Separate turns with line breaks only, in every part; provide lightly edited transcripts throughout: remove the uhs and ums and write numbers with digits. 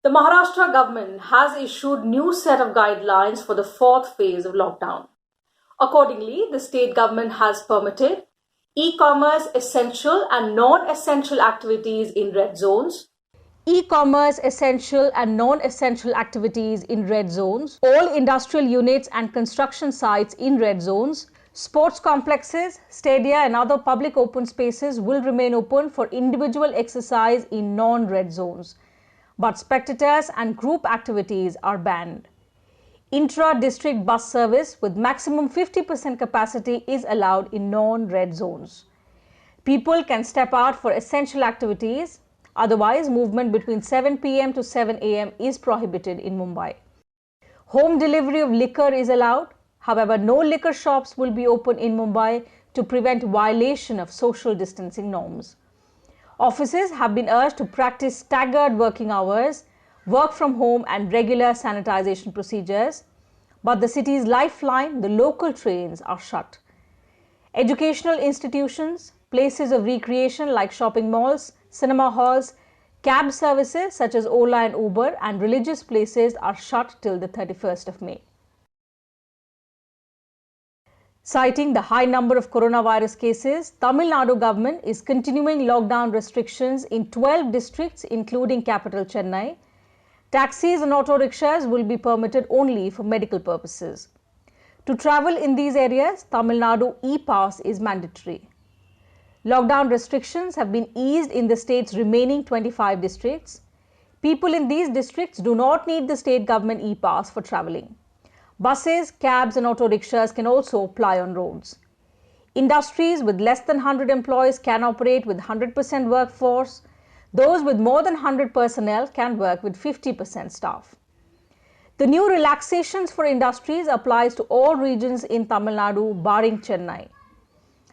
The Maharashtra government has issued new set of guidelines for the fourth phase of lockdown. Accordingly, the state government has permitted e-commerce essential and non-essential activities in red zones. E-commerce essential and non-essential activities in red zones, all industrial units and construction sites in red zones, sports complexes, stadia and other public open spaces will remain open for individual exercise in non-red zones, but spectators and group activities are banned. Intra-district bus service with maximum 50% capacity is allowed in non-red zones. People can step out for essential activities. Otherwise, movement between 7 p.m. to 7 a.m. is prohibited in Mumbai. Home delivery of liquor is allowed. However, no liquor shops will be open in Mumbai to prevent violation of social distancing norms. Offices have been urged to practice staggered working hours, work from home and regular sanitization procedures. But the city's lifeline, the local trains, are shut. Educational institutions, places of recreation like shopping malls, cinema halls, cab services such as Ola and Uber, and religious places are shut till the 31st of May. Citing the high number of coronavirus cases, Tamil Nadu government is continuing lockdown restrictions in 12 districts including capital Chennai. Taxis and auto rickshaws will be permitted only for medical purposes. To travel in these areas, Tamil Nadu e-pass is mandatory. Lockdown restrictions have been eased in the state's remaining 25 districts. People in these districts do not need the state government e-pass for travelling. Buses, cabs and auto rickshaws can also ply on roads. Industries with less than 100 employees can operate with 100% workforce. Those with more than 100 personnel can work with 50% staff. The new relaxations for industries applies to all regions in Tamil Nadu barring Chennai.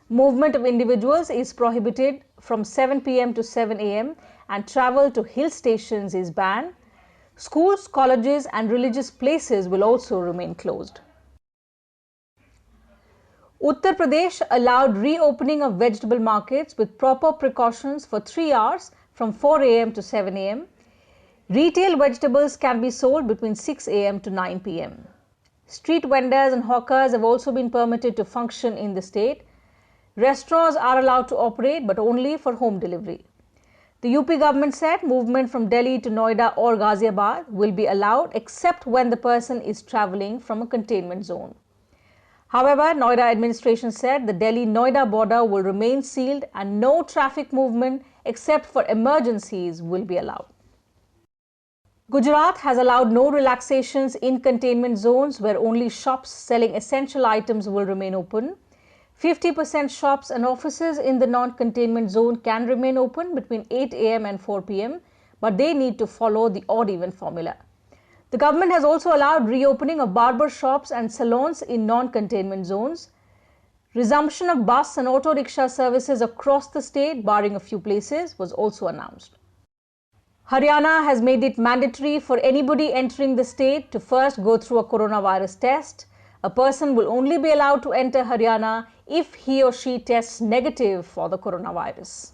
Movement of individuals is prohibited from 7 p.m. to 7 a.m. and travel to hill stations is banned. Schools, colleges and religious places will also remain closed. Uttar Pradesh allowed reopening of vegetable markets with proper precautions for 3 hours from 4 a.m. to 7 a.m. Retail vegetables can be sold between 6 a.m. to 9 p.m. Street vendors and hawkers have also been permitted to function in the state. Restaurants are allowed to operate but only for home delivery. The UP government said movement from Delhi to Noida or Ghaziabad will be allowed except when the person is travelling from a containment zone. However, Noida administration said the Delhi-Noida border will remain sealed and no traffic movement except for emergencies will be allowed. Gujarat has allowed no relaxations in containment zones where only shops selling essential items will remain open. 50% shops and offices in the non-containment zone can remain open between 8 a.m. and 4 p.m. but they need to follow the odd-even formula. The government has also allowed reopening of barber shops and salons in non-containment zones. Resumption of bus and auto rickshaw services across the state, barring a few places, was also announced. Haryana has made it mandatory for anybody entering the state to first go through a coronavirus test. A person will only be allowed to enter Haryana if he or she tests negative for the coronavirus.